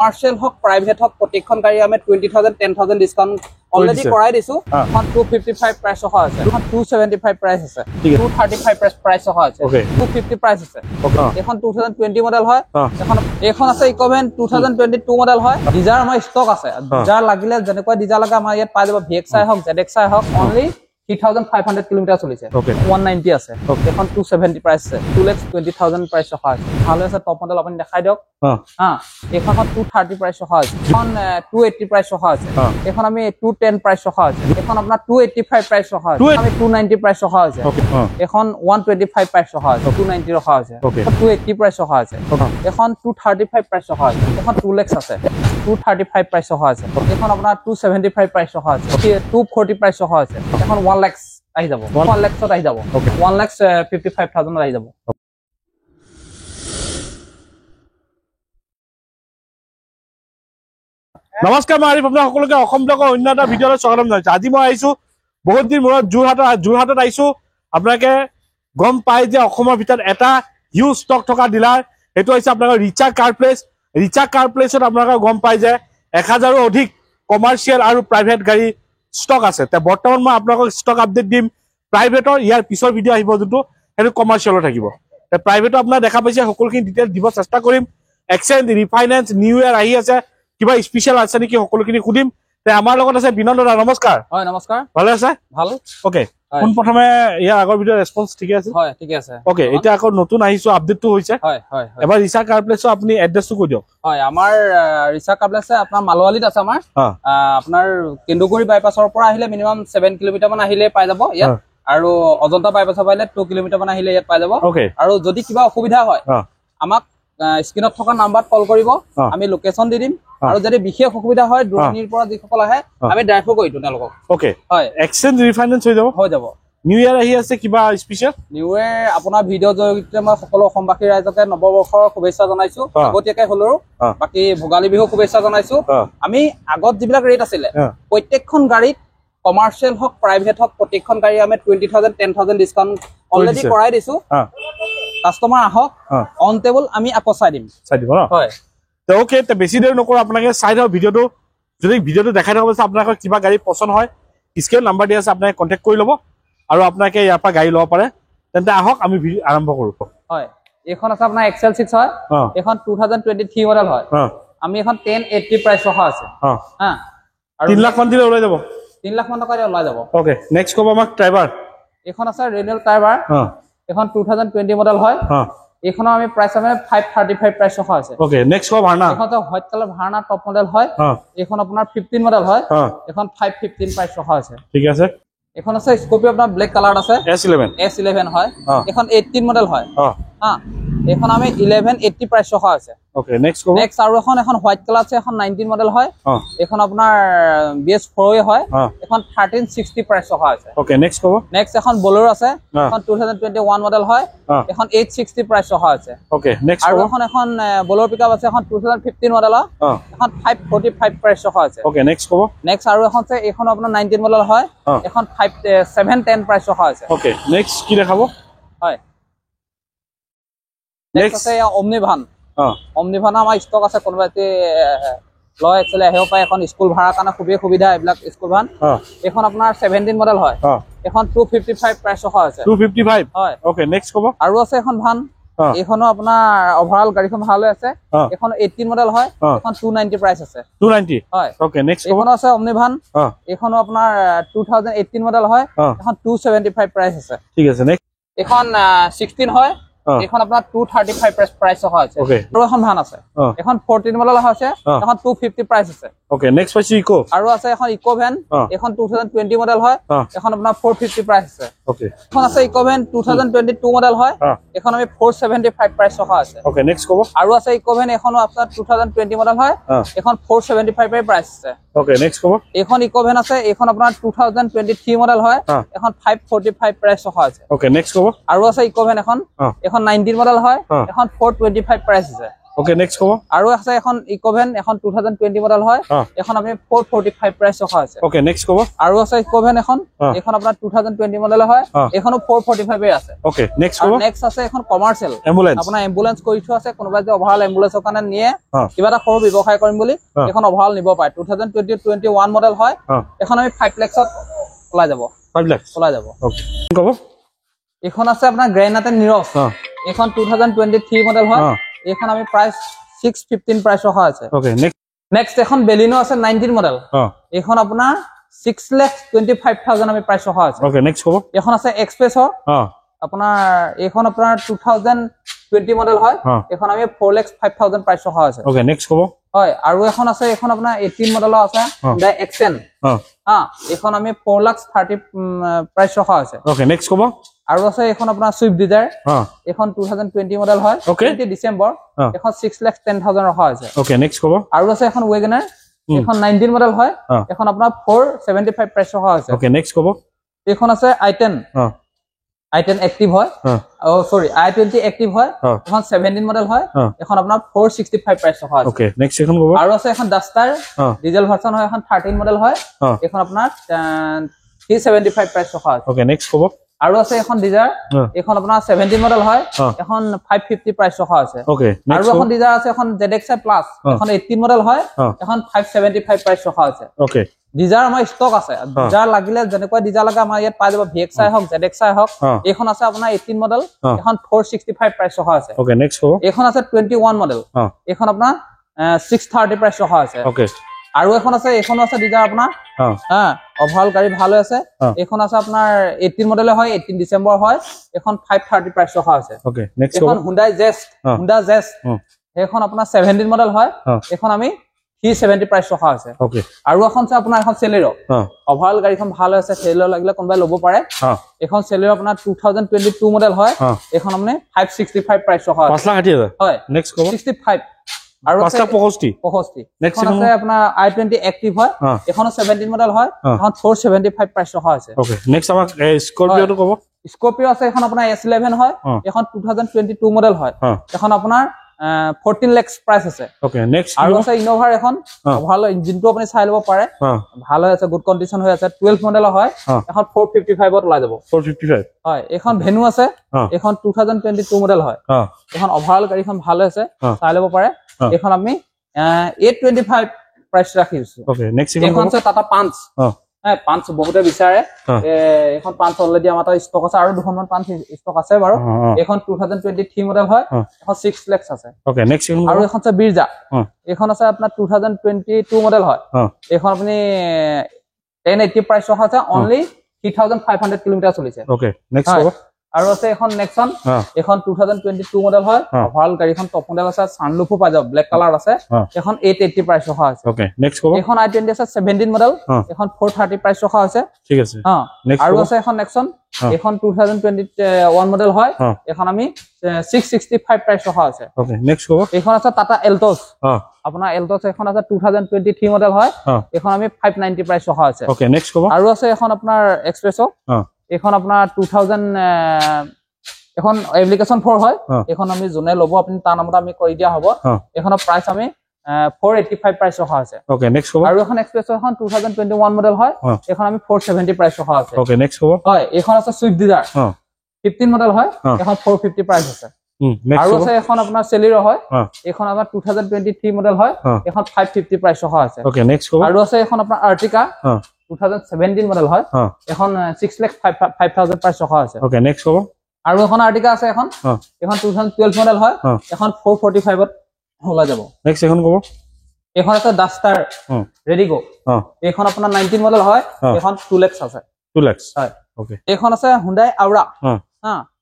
commercial হক private হক প্ৰত্যেকখন গাড়ি আমি 20000 10000 ডিসকাউন্ট অলৰেডি কৰাই দিছো এখন 255 প্রাইস সহ আছে এখন 275 প্রাইস আছে 235 প্রাইস সহ আছে 250 প্রাইস আছে এখন 2020 মডেল হয় এখন আছে ইকোভেন 2022 মডেল হয় ডিজার আমাৰ ষ্টক আছে যাৰ লাগিলে যেনেকৈ ডিজাৰ লাগা আমাৰ ইয়াত পাই যাব ভিএক্সআই হক জেডএক্সআই হক অনলি 3500 কিলোমিটার চলিছে 190 আছে এখন 270 প্রাইস আছে 2,20,000 প্রাইস সহ আছে ভালো আছে টপ মডেল আপুনি দেখাই দিয়ক এখন 230 প্রাইস সহ আছে এখন 280 প্রাইস সহ আছে এখন আমি 210 প্রাইস সহ আছে এখন আপোনাৰ 285 প্রাইস সহ আছে আমি 290 প্রাইস সহ আছে এখন 125 প্রাইস সহ আছে 290 সহ আছে 280 প্রাইস সহ আছে এখন 235 প্রাইস সহ আছে এখন 2 লাখ আছে 235 প্রাইস সহ আছে এখন আপোনাৰ 275 প্রাইস সহ আছে 240 প্রাইস সহ আছে এখন 1 লাখ আহি যাব 1 লাখ আহি যাব 1,55,000 আহি যাব নমস্কাৰ মই আৰিফ আপোনাক সকলোকে অসম ব্লগৰ অন্য এটা ভিডিঅ'লৈ স্বাগতম জনাইছো আজি মই আহিছো বহুত দিন মূৰত যোৰহাটত আহিছো আপোনাকে গম পাই যে অসমৰ ভিতৰত এটা হিউজ ষ্টক থকা ডিলাৰ এটো হৈছে আপোনাক ৰিচা কাৰ প্লেছত আপোনাক গম পাই যে 1000ৰো অধিক কমাৰ্শিয়াল আৰু প্ৰাইভেট গাড়ী ষ্টক আছে তে বৰ্তমান মই আপোনাক ষ্টক আপডেট দিম প্ৰাইভেটৰ ইয়াৰ পিছৰ ভিডিঅ' আহিব যেটো হেতু কমাৰ্শিয়ালৰ থাকিব তে প্ৰাইভেটৰ আপোনাক দেখা পাইছে সকলোখিনি ডিটেইল দিব চেষ্টা কৰিম এক্সচেঞ্জ ৰিফাইনেন্স নিউ ইয়াৰ আহি আছে কিবা স্পেশাল আছে নেকি সকলোখিনি খুদিম তে আমাৰ লগত আছে বিনন্দ দা নমস্কাৰ হয় নমস্কাৰ ভালে আছে ভাল ওকে কোন প্ৰথমে ইয়াৰ আগৰ ভিডিঅ' ৰেসপন্স ঠিক আছে হয় ঠিক আছে ওকে এটা আকৌ নতুন আহিছো আপডেটটো হৈছে হয় হয় এবাৰ ৰিচা কাৰ প্লেছৰ আপুনি এড্ৰেছটো কৈ দিয়ক হয় আমাৰ ৰিচা কাৰ প্লেছ আপোনাৰ মালৱালিত আছে আমাৰ আপোনাৰ কেন্দুগুৰি বাইপাছৰ পৰা আহিলে মিনিমাম 7 কিলোমিটাৰ মান আহিলে পাই যাব ইয়াত আৰু অজন্তা বাইপাছৰ পৰা আহিলে 2 কিলোমিটাৰ মান আহিলে ইয়াত পাই যাব আৰু যদি কিবা অসুবিধা হয় আমাক স্ক্ৰিনত থকা নাম্বাৰত কল কৰিব আমি লোকেশন দি দিম আৰু যদি বিশেষ অসুবিধা হয় দূৰণিৰ পৰা যিসকল আহে আমি ড্ৰাইভো কৰি দিওঁ তেওঁলোকক ওকে হয় এক্সচেঞ্জ ৰিফাইনেন্স হৈ যাব নিউ ইয়াৰ আহি আছে কিবা স্পেশাল নিউ ইয়াৰ আপোনাৰ ভিডিঅ' জৰিয়তে মই সকলো অসমবাসী ৰাইজকে নৱবৰ্ষৰ শুভেচ্ছা জনাইছো আগতীয়াকৈ হলেও বাকি ভোগালী বিহু শুভেচ্ছা জনাইছো আমি আগত যিবিলাক ৰেট আছিলে প্ৰত্যেকখন গাড়ীত কমাৰ্শিয়াল হক প্ৰাইভেট হক প্ৰত্যেকখন গাড়ী আমি 20,000 10,000 ডিসকাউন্ট অলৰেডি কৰাই দিছো কাস্টমাৰ আহক অন টেবল আমি আকৌ চাই দিম ন হয় তো ওকে তে বেছি দেৰি নকৰো আপোনাক চাই দিও ভিডিঅ'টো যদি ভিডিঅ'টো দেখাই থাকক আপোনাক কিবা গাড়ী পছন্দ হয় স্ক্ৰিন নাম্বাৰ দি আছে আপোনাক কন্টাক্ট কৰি ল'ব আৰু আপোনাক ইয়াৰ পৰা গাড়ী ল'ব পাৰে তেন্তে আহক আমি আৰম্ভ কৰো হয় এখন আছে আপোনাৰ এক্সেল 6 হয় এখন 2023 মডেল হয় আমি এখন 1080 প্ৰাইস ৰখা আছে আৰু 3 লাখ মান দিলে ওলাই যাব 3 লাখ মান টকা দিলে ওলাই যাব ওকে নেক্সট কব আমাক ড্ৰাইভাৰ এখন আছে ৰেনিউল ড্ৰাইভাৰ এখন 2020 মডেল হয় এখন আমি প্রাইস আমি 535 প্রাইস রখা আছে ওকে নেক্সট কো ভারনা এখন তো white colour Verna top model হয় এখন আপনার 15 মডেল হয় এখন 515 প্রাইস রখা আছে ঠিক আছে এখন আছে স্কর্পিও আপনার ব্ল্যাক কালার আছে S11 হয় এখন 18 মডেল হয় এখন আমি 1180 প্রাইস রখা আছে ওকে নেক্সট কো নেক্সট আর এখন হোয়াইট কালার আছে এখন 19 মডেল হয় এখন আপনার BS4 হয় এখন 1360 প্রাইস রখা আছে ওকে নেক্সট কো নেক্সট এখন বোলেরো আছে এখন 2021 মডেল হয় এখন 860 প্রাইস রখা আছে ওকে নেক্সট আর এখন বোলেরো পিকআপ আছে এখন 2015 মডেল এখন 545 প্রাইস রখা আছে ওকে নেক্সট কো নেক্সট আর এখন আছে এখন আপনার 19 মডেল হয় এখন 710 প্রাইস রখা আছে ওকে নেক্সট কি দেখাবো হয় নেক্সট আছে অমনিভান আমাৰ ষ্টক আছে কোনোবাতে লয় একচুয়ালি আহিব পায় এখন স্কুল ভাড়া কাৰণে খুবেই সুবিধা এইবিলাক স্কুল ভান এখন আপোনাৰ 17 মডেল হয় এখন 255 প্ৰাইস ৰখা আছে 255 হয় ওকে নেক্সট কব আৰু আছে এখন ভান এখনো আপোনাৰ ওভাৰঅল গাড়ীখন ভালে আছে এখন 18 মডেল হয় এখন 290 প্রাইস আছে 290 হয় ওকে নেক্সট কব এখন আছে অমনিভান এখনো আপোনাৰ 2018 মডেল হয় এখন 275 প্রাইস আছে ঠিক আছে নেক্সট এখন 16 হয় এখন আপনার 235 প্রাইস রখা আছে আৰু এখন ভান আছে এখন 14 মডেল আছে এখন 250 প্ৰাইস আছে ওকে নেক্সট পাইছি ইকো আৰু আছে এখন ইকো ভ্যান এখন 2020 মডেল হয় এখন আপনার 450 প্রাইস আছে ওকে এখন আছে ইকো ভ্যান 2022 মডেল হয় এখন আমি 475 প্রাইস রখা আছে ওকে নেক্সট কব আৰু আছে ইকো ভ্যান এখনো আপনার 2020 মডেল হয় এখন 475 এর প্রাইস আছে ওকে নেক্সট কব এখন ইকো ভ্যান আছে এখন আপনার 2023 মডেল হয় এখন 545 প্রাইস রখা আছে ওকে নেক্সট কব আৰু আছে ইকো ভ্যান এখন 19 মডেল হয় এখন 425 প্ৰাইস আছে ওকে নেক্সট কব আৰু আছে এখন ইকোভেন এখন 2020 মডেল হয় এখন আমি 445 প্ৰাইস ৰখা আছে ওকে নেক্সট কব আৰু আছে ইকোভেন এখন আপোনাৰ 2020 মডেল হয় এখনো 445 এ আছে ওকে নেক্সট কব নেক্সট আছে এখন কমাৰ্শিয়াল এম্বুলেন্স আপোনাৰ এম্বুলেন্স কৰি থোৱা আছে কোনোবা যে ওভাৰঅল এম্বুলেন্সৰ কাৰণে নিয়ে কিবা এটা সৰু ব্যৱসায় কৰিম বুলি এখন ওভাৰঅল নিব পাৰে 2021 মডেল হয় এখন আমি 5 লাখত চলাই যাব 5 লাখ চলাই যাব ওকে কব এখন আছে আপোনাৰ গ্ৰেনাইট নিৰস এখন 2023 মডেল হয় এখন আমি প্ৰাইস 615 প্ৰাইস ৰখা আছে ওকে নেক্সট এখন বেলিনো আছে 19 মডেল এখন আপোনাৰ 6,25,000 আমি প্ৰাইস ৰখা আছে ওকে নেক্সট কব এখন আছে এক্সপ্ৰেছৰ আপোনাৰ এখন আপোনাৰ 2020 মডেল হয় এখন আমি 4,05,000 প্ৰাইস ৰখা আছে ওকে নেক্সট কব হয় আৰু এখন আছে এখন আপোনাৰ 18 মডেলৰ আছে দা এক্সেন এখন আমি 4,30,000 প্ৰাইস ৰখা আছে ওকে নেক্সট কব আৰু আছে এখন আপোনাৰ সুইফট ডিজায়াৰ এখন 2020 মডেল হয় 20 ডিসেম্বৰ এখন 6,10,000 ৰখা আছে ওকে নেক্সট কব আৰু আছে এখন ওয়েগনাৰ এখন 19 মডেল হয় এখন আপোনাৰ 475 প্ৰাইস ৰখা আছে ওকে নেক্সট কব এখন আছে i10 i10 এক্টিভ হয় সৰি i20 এক্টিভ হয় এখন 17 মডেল হয় এখন আপোনাৰ 465 প্ৰাইস ৰখা আছে ওকে নেক্সট এখন কব আৰু আছে এখন ডাস্টাৰ ডিজেল ভাৰ্সন হয় এখন 13 মডেল হয় এখন আপোনাৰ 375 প্ৰাইস ৰখা আছে ওকে নেক্সট কব আৰু আছে এখন ডিজায়াৰ এখন আপোনাৰ 17 মডেল হয় এখন 550 প্ৰাইস ৰখা আছে ওকে আৰু এখন ডিজায়াৰ আছে এখন ZXi প্লাস এখন 18 মডেল হয় এখন 575 প্ৰাইস ৰখা আছে ওকে ডিজায়াৰ আমাৰ ষ্টক আছে ডিজায়াৰ লাগিলে যেনেকৈ ডিজায়াৰ লাগে আমাৰ ইয়াত পাই যাব VXi হক ZXi হক এখন আছে আপোনাৰ 18 মডেল এখন 465 প্ৰাইস ৰখা আছে ওকে নেক্সট কব এখন আছে 21 মডেল এখন আপোনাৰ 630 প্ৰাইস ৰখা আছে ওকে আৰু এখন আছে এখনো আছে ডিজায়াৰ আপোনাৰ ওভাৰঅল গাড়ী ভাল আছে এখন আছে আপোনাৰ 18 মডেলে হয় 18 ডিসেম্বৰ হয় এখন 530 প্ৰাইস ৰখা আছে ওকে নেক্সট এখন Hyundai Zest এখন আপোনাৰ 17 মডেল হয় এখন আমি 370 প্ৰাইস ৰখা আছে ওকে আৰু এখন আছে আপোনাৰ এখন Celerio ওভাৰঅল গাড়ীখন ভাল আছে Celerio লাগিলে কোনবাই ল'ব পাৰে এখন Celerio আপোনাৰ 2022 মডেল হয় এখন আমি 565 প্ৰাইস ৰখা আছে 5,60,000 হয় নেক্সট কব 65 আৰু 565 নেক্সট আছে আপোনাৰ i20 এক্টিভ হয় এখন 17 মডেল হয় এখন 475 প্ৰাইস ৰখা আছে ওকে নেক্সট আমাক স্কৰপিঅটো কব স্কৰপিঅ আছে এখন আপোনাৰ S11 হয় এখন 2022 মডেল হয় এখন আপোনাৰ 14 লাখ প্ৰাইস আছে ওকে নেক্সট আৰু আছে ইনোভাৰ এখন ভাল ইঞ্জিনটো আপুনি চাই ল'ব পাৰে ভাল আছে গুড কন্ডিশন হৈ আছে 12 মডেল হয় এখন 455 ত ওলাই যাব 455 হয় এখন ভেনু আছে এখন 2022 মডেল হয় এখন ওভাৰঅল গাড়ীখন ভাল আছে চাই ল'ব পাৰে এখন আমি 825 প্ৰাইস ৰাখিছো ওকে নেক্সট এখন আছে টাটা পাঞ্চ পাঞ্চ বহুতে বিচাৰে এখন পাঞ্চ অলৰেডি আমাৰ তাত ষ্টক আছে আৰু দুখনমান পাঞ্চ ষ্টক আছে বাৰু এখন 2023 মডেল হয় এখন 6 লাখ আছে ওকে নেক্সট আৰু এখন আছে বিৰজা এখন আছে আপোনাৰ 2022 মডেল হয় এখন আপুনি 1080 প্ৰাইস ৰখা আছে অনলি 3500 কিলোমিটাৰ চলিছে ওকে নেক্সট কব আৰু আছে এখন নেক্সন এখন 2022 মডেল হয় ওভাৰঅল গাড়ীখন টপ মডেল আছে সানলুফো পাই যাব ব্ল্যাক কালাৰ আছে এখন 880 প্ৰাইস ৰখা আছে ওকে নেক্সট কব এখন i20 আছে 17 মডেল এখন 430 প্ৰাইস ৰখা আছে ঠিক আছে আৰু আছে এখন নেক্সন এখন 2021 মডেল হয় এখন আমি 665 প্ৰাইস ৰখা আছে ওকে নেক্সট কব এখন আছে টাটা এলটস আপোনাৰ এলটস এখন আছে 2023 মডেল হয় এখন আমি 590 প্ৰাইস ৰখা আছে ওকে নেক্সট কব আৰু আছে এখন আপোনাৰ এক্সপ্ৰেছো এখন আপোনাৰ 2000 এখন এপ্লিকেশন 4 হয় এখন আমি জুনে লব আপুনি তাৰ নামত আমি কৰি দিয়া হ'ব এখনৰ প্ৰাইস আমি 485 প্ৰাইস ৰখা আছে ওকে নেক্সট কব আৰু এখন এক্সপ্ৰেছো এখন 2021 মডেল হয় এখন আমি 470 প্ৰাইস ৰখা আছে ওকে নেক্সট কব হয় এখন আছে সুইফট ডিজায়াৰ 15 মডেল হয় এখন 450 প্ৰাইস আছে আৰু আছে এখন আপোনাৰ Celerio হয় এখন আমাৰ 2023 মডেল হয় এখন 550 প্ৰাইস ৰখা আছে ওকে নেক্সট কব আৰু আছে এখন আপোনাৰ Ertiga 2017 মডেল হয় এখন 6,05,000 প্ৰাইস ৰখা আছে ওকে নেক্সট কব আৰু এখন Ertiga আছে এখন 2012 মডেল হয় এখন 445 ত ওলাই যাব নেক্সট এখন কব এখন আছে Duster Redigo এখন আপোনাৰ 19 মডেল হয় এখন 2 লাখ আছে 2 লাখ হয় ওকে এখন আছে Hyundai Aura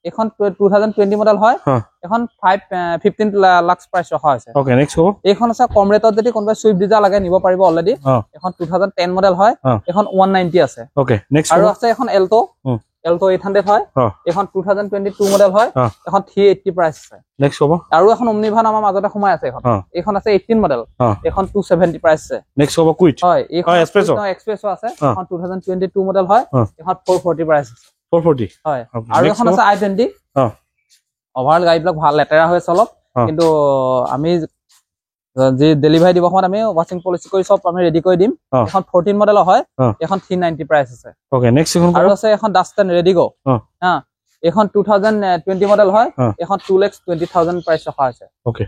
এখন 2020 মডেল হয় এখন 15 লাখ প্ৰাইস ৰখা আছে ওকে নেক্সট কব এখন আছে কম ৰেটত যদি কোনোবা সুইফট ডিজায়াৰ লাগে নিব পাৰিব অলৰেডি এখন 2010 মডেল হয় এখন 190 আছে ওকে নেক্সট আৰু আছে এখন Alto 800 হয় এখন 2022 মডেল হয় এখন 380 প্ৰাইস আছে নেক্সট কব আৰু এখন Omniva আমাৰ মাজতে সোমাই আছে এখন আছে 18 মডেল এখন 270 প্ৰাইস আছে নেক্সট কব কুইট হয় এখন এক্সপ্ৰেছো আছে এখন 2022 মডেল হয় এখন 440 প্ৰাইস আছে 440 হয় আৰু এখন আছে i20 ওভাৰঅল গাড়ীবিলাক ভাল লেটেৰা হৈ আছে অলপ কিন্তু আমি যে ডেলিভাৰী দিব সময়ত আমি ৱাচিং পলিচি কৰি সব আমি ৰেডি কৰি দিম এখন 14 মডেলৰ হয় এখন 390 প্ৰাইস আছে ওকে নেক্সট এখন আৰু আছে এখন ডাস্টান ৰেডিগো হা এখন 2020 মডেল হয় এখন 2,20,000 প্ৰাইস ৰখা আছে ওকে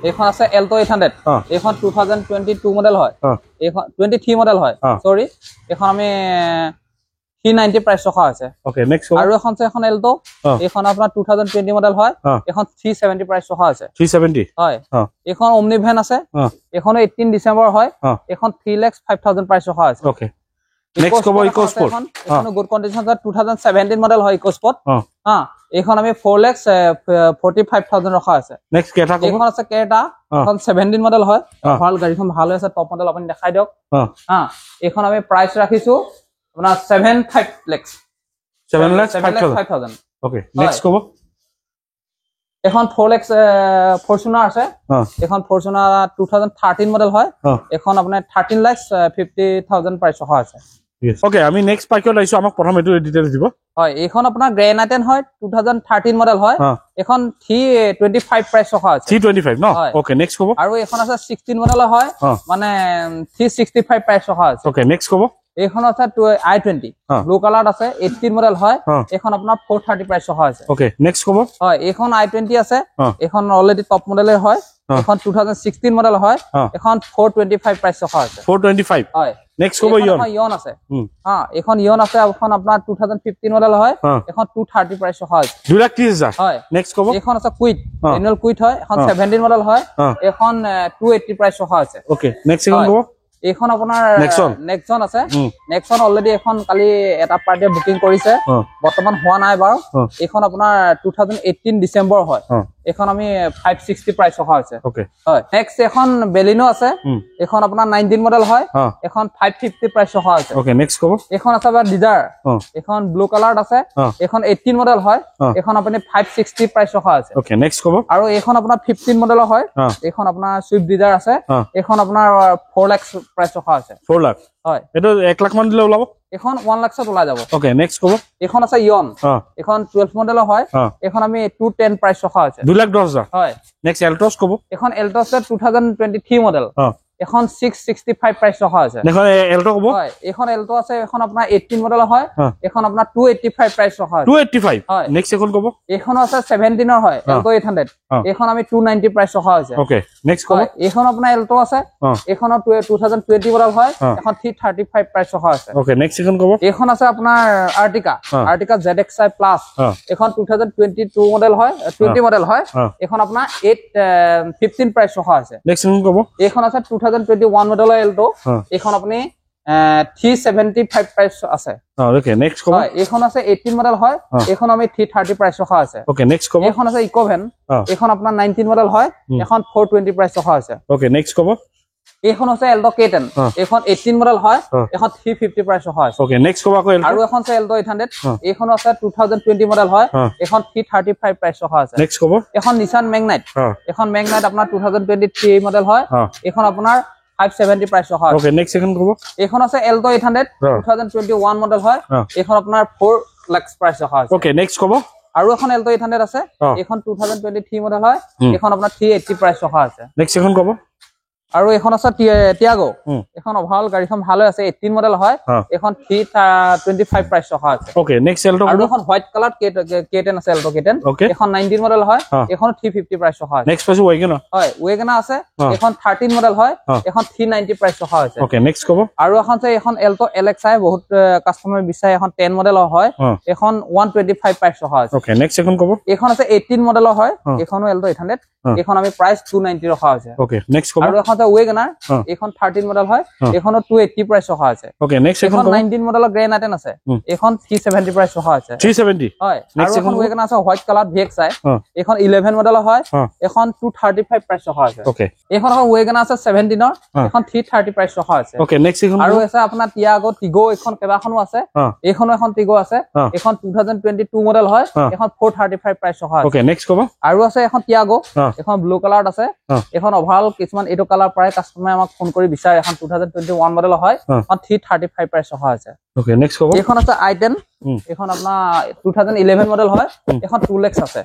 এখন আছে এল্টো 800 এখন 2022 মডেল হয় এখন 23 মডেল হয় সৰি এখন আমি 390 প্ৰাইস ৰখা আছে ওকে নেক্সট আৰু এখন আছে এখন এল্টো এখন আপোনাৰ 2020 মডেল হয় এখন 370 প্ৰাইস ৰখা আছে 370 হয় এখন ওমনি ভ্যান আছে এখন 18 ডিসেম্বৰ হয় এখন 3,05,000 প্ৰাইস ৰখা আছে ওকে নেক্সট কব ইকোস্পোর্ট এখন গুড কন্ডিশন 2017 মডেল হয় ইকোস্পোর্ট হা এখন আমি 4,45,000 ৰখা আছে নেক্সট কেটা কব এখন আছে কেটা এখন 17 মডেল হয় ভাল গাড়ীখন ভাল আছে টপ মডেল আপুনি দেখাই দিয়ক হা এখন আমি প্ৰাইস ৰাখিছো আপোনাৰ 7,5 লাখ 7,05,000 ওকে নেক্সট কব এখন 4 লাখ ফরচুনার আছে এখন ফরচুনার 2013 মডেল হয় এখন আপোনাৰ 13,50,000 প্ৰাইস ৰখা আছে ওকে আমি নেক্সট পাইকত আইছো আমাক প্ৰথম এটো ডিটেইলছ দিব হয় এখন আপোনাৰ গ্ৰেনাইটেন হয় 2013 মডেল হয় এখন 325 প্ৰাইস ৰখা আছে 325 ন ওকে নেক্সট কব আৰু এখন আছে 16 মডেল হয় মানে 365 প্ৰাইস ৰখা আছে ওকে নেক্সট কব এখন আছে i20 ব্লু কালাৰ আছে 18 মডেল হয় এখন আপোনাৰ 430 প্ৰাইস ৰখা আছে ওকে নেক্সট কব হয় এখন i20 আছে এখন অলৰেডি টপ মডেলেৰ হয় এখন 2016 মডেল হয় এখন 425 প্ৰাইস ৰখা আছে 425 হয় নেক্সট কব ইয়ন আছে এখন ইয়ন আছে এখন আপোনাৰ 2015 মডেল হয় এখন 230 প্ৰাইস ৰখা আছে 2,30,000 হয় নেক্সট কব এখন আছে কুইট ম্যানুয়াল কুইট হয় এখন 17 মডেল হয় এখন 280 প্ৰাইস ৰখা আছে ওকে নেক্সট এখন কব এখন আপোনাৰ নেক্সন আছে নেক্সন অলৰেডি এখন কালি এটা পাৰ্টিয়ে বুকিং কৰিছে বৰ্তমান হোৱা নাই বাৰু এখন আপোনাৰ 2018 ডিসেম্বৰ হয় এখন আমি 560 প্ৰাইস ৰখা আছে ওকে হয় নেক্সট এখন বেলিনো আছে এখন আপোনাৰ 19 মডেল হয় এখন 550 প্ৰাইস ৰখা আছে ওকে নেক্সট কব এখন আছে বা ডিজাৰ এখন ব্লু কালাৰ আছে এখন 18 মডেল হয় এখন আপুনি 560 প্ৰাইস ৰখা আছে ওকে নেক্সট কব আৰু এখন আপোনাৰ 15 মডেল হয় এখন আপোনাৰ সুইফট ডিজাৰ আছে এখন আপোনাৰ 4 লাখ প্ৰাইস ৰখা আছে 4 লাখ হয় এটো 1 লাখ মান দিলে ওলাব এখন 1 লাখ ওলাই যাব ওকে নেক্সট কব এখন আছে ইয়ন এখন 12 মডেল হয় এখন আমি 210 প্ৰাইস ৰখা আছে 2,10,000 হয় নেক্সট এল্ট্ৰছ কব এখন এল্ট্ৰছ 2023 মডেল এখন 665 প্ৰাইস ৰখা আছে এখন এল্টো কব হয় এখন এল্টো আছে এখন আপোনাৰ 18 মডেল হয় এখন আপোনাৰ 285 প্ৰাইস ৰখা আছে 285 হয় নেক্সট এখন কব এখন আছে 17 হয় এল্টো 800 এখন আমি 290 প্ৰাইস ৰখা আছে ওকে নেক্সট কব এখন আপোনাৰ এল্টো আছে এখন 2020 মডেল হয় এখন 335 প্ৰাইস ৰখা আছে ওকে নেক্সট এখন কব এখন আছে আপোনাৰ আৰ্টিকা ZXi প্লাস এখন 2022 মডেল হয় 20 মডেল হয় এখন আপোনাৰ 815 প্ৰাইস ৰখা আছে নেক্সট এখন কব এখন আছে 2021 মডেলৰ এল্টো এখন আপুনি 375 প্ৰাইস আছে ওকে নেক্সট কব এখন আছে 18 মডেল হয় এখন আমি 330 প্ৰাইস ৰখা আছে ওকে নেক্সট কব এখন আছে ইকোভেন এখন আপোনাৰ 19 মডেল হয় এখন 420 প্ৰাইস ৰখা আছে ওকে নেক্সট কব এখন আছে এল্টো K10 এখন 18 মডেল হয় এখন 350 প্ৰাইস ৰখা আছে ওকে নেক্সট কব আৰু এখন আছে এল্টো 800 এখন আছে 2020 মডেল হয় এখন 335 প্ৰাইস ৰখা আছে নেক্সট কব এখন নিসান ম্যাগনাইট এখন ম্যাগনাইট আপোনাৰ 2023 মডেল হয় এখন আপোনাৰ 570 প্ৰাইস ৰখা আছে ওকে নেক্সট এখন কব এখন আছে এল্টো 800 2021 মডেল হয় এখন আপোনাৰ 4 লাখ প্ৰাইস ৰখা আছে ওকে নেক্সট কব আৰু এখন এল্টো 800 আছে এখন 2023 মডেল হয় এখন আপোনাৰ 380 প্ৰাইস ৰখা আছে নেক্সট এখন কব আৰু এখন আছে টিয়াগো এখন অভাল গাড়ীখন ভালে আছে 18 মডেল হয় এখন 325 প্ৰাইস ৰখা আছে ওকে নেক্সট এল্টো আৰু এখন হোয়াইট কালার K10 আছে এল্টো K10 এখন 19 মডেল হয় এখন 350 প্ৰাইস ৰখা আছে নেক্সট পাইছো ওয়েগনাৰ হয় ওয়েগনাৰ আছে এখন 13 মডেল হয় এখন 390 প্ৰাইস ৰখা আছে ওকে নেক্সট কব আৰু এখন আছে এখন এল্টো LXi বহুত কাস্টমাৰ বিচাৰে এখন 10 মডেলৰ হয় এখন 125 প্ৰাইস ৰখা আছে ওকে নেক্সট এখন কব এখন আছে 18 মডেলৰ হয় এখনো এল্টো 800 এখন আমি প্ৰাইস 290 ৰখা আছে ওকে নেক্সট কব আৰু এখন আছে ওয়েগনাৰ এখন 13 মডেল হয় এখনো 280 প্ৰাইস ৰখা আছে ওকে নেক্সট এখন 19 মডেলৰ গ্ৰেনাইটেন আছে এখন 370 প্ৰাইস ৰখা আছে 370 হয় আৰু এখন ওয়েগনাৰ আছে হোয়াইট কালাৰ VXi এখন 11 মডেলৰ হয় এখন 235 প্ৰাইস ৰখা আছে ওকে এখন ওয়েগনাৰ আছে 17 এখন 330 প্ৰাইস ৰখা আছে ওকে নেক্সট এখন আৰু আছে আপোনাৰ টিগো এখন কেবাখনো আছে এইখনো এখন টিগো আছে এখন 2022 মডেল হয় এখন 435 প্ৰাইস ৰখা আছে ওকে নেক্সট কব আৰু আছে এখন টিয়াগো এখন ব্লু কালাৰ আছে এখন ওভাল কিছুমান এটো কালাৰ প্ৰায় কাস্টমাৰ আমাক ফোন কৰি বিচাৰে এখন 2021 মডেল হয় এখন 335 প্ৰাইস ৰখা আছে ওকে নেক্সট কব এখন আছে i10 এখন আপোনাৰ 2011 মডেল হয় এখন 2 লাখ আছে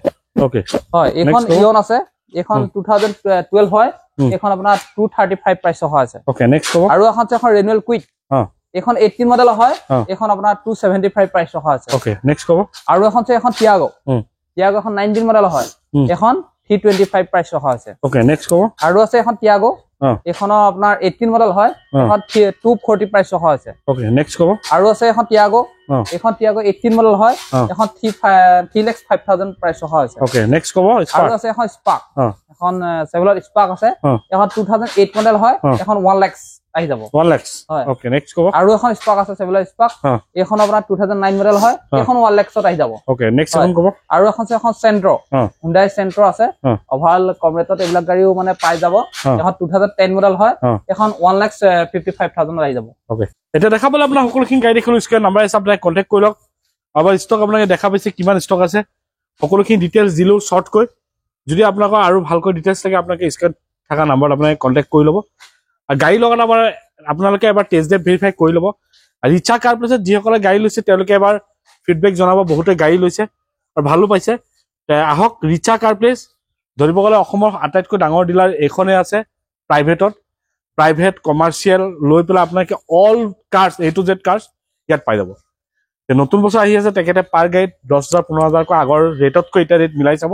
ওকে হয় এখন ইয়ন আছে এখন 2012 হয় এখন আপোনাৰ 235 প্ৰাইস হয় আছে ওকে নেক্সট কব আৰু এখন আছে এখন ৰেনুৱেল কুইক এখন 18 মডেল হয় এখন আপোনাৰ 275 প্ৰাইস হয় আছে ওকে নেক্সট কব আৰু এখন আছে এখন টিয়াগো এখন 19 মডেল হয় এখন 325 প্ৰাইস হয় আছে ওকে নেক্সট কব আৰু আছে এখন টিয়াগো এখন আপোনাৰ 18 মডেল হয় এখন 240 প্ৰাইস হয় আছে ওকে নেক্সট কব আৰু আছে এখন টিয়াগো এখন টিয়াগো 18 মডেল হয় এখন 3,05,000 প্ৰাইস হয় আছে ওকে নেক্সট কব আৰু আছে এখন স্পাৰ্ক এখন সেভেলৰ স্পাৰ্ক আছে এখন 2008 মডেল হয় এখন 1 লাখ আহি যাব 1 লাখ ওকে নেক্সট কব আৰু এখন স্পাৰ্ক আছে সেভেলৰ স্পাৰ্ক এখন আপোনাৰ 2009 মডেল হয় এখন 1 লাখত আহি যাব ওকে নেক্সট এখন কব আৰু এখন আছে এখন চেন্ট্ৰো Hyundai চেন্ট্ৰো আছে ওভাৰঅল কম ৰেটত এইবিলাক গাড়ীও মানে পাই যাব এখন 2010 মডেল হয় এখন 1,55,000 আহি যাব ওকে এটা দেখা পালে আপোনাৰ সকলোখিনি গাড়ী দেখুন স্ক্ৰিন নাম্বাৰ আছে আপোনাক কন্টাক্ট কৰি লওক আবার ষ্টক আপোনাক দেখা পাইছে কিমান ষ্টক আছে সকলোখিনি ডিটেইলছ দিলো শৰ্ট কৈ যদি আপোনাক আৰু ভালকৈ ডিটেইলছ লাগে আপোনাক স্ক্ৰিন থাকা নাম্বাৰত আপোনাক কন্টাক্ট কৰি ল'ব আৰু গাড়ী লগত আপোনালোকে এবাৰ টেষ্ট ড্ৰাইভ ভেৰিফাই কৰি ল'ব আৰু ৰিচা কাৰ প্লেছত যিসকলে গাড়ী লৈছে তেওঁলোকে এবাৰ ফিডবেক জনাব বহুতে গাড়ী লৈছে আৰু ভালো পাইছে আহক ৰিচা কাৰ প্লেচ ধৰিব গ'লে অসমৰ আটাইতকৈ ডাঙৰ ডিলাৰ এইখনে আছে প্ৰাইভেট কমাৰ্চিয়েল লৈ পেলাই আপোনালোকে all curse A to Z curse ইয়াত পাই যাব নতুন বছৰ আহি আছে তেখেতে পাৰ গাড়ীত 10,000 15,000 আগৰ ৰেটতকৈ এতিয়া ৰেট মিলাই চাব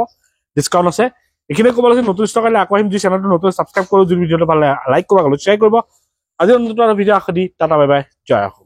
ডিছকাউণ্ট আছে এইখিনি ক'ব লাগিছে নতুন ষ্টক আহিলে আকৌ আহিম যি চেনেলটো নতুন ছাবস্ক্ৰাইব কৰোঁ যদি ভিডিঅ'টো ভাল লাগে লাইক কৰিব শ্বেয়াৰ কৰিব আজি নতুন ভিডিঅ' আশা দি টাটা বাই বাই জয় অসম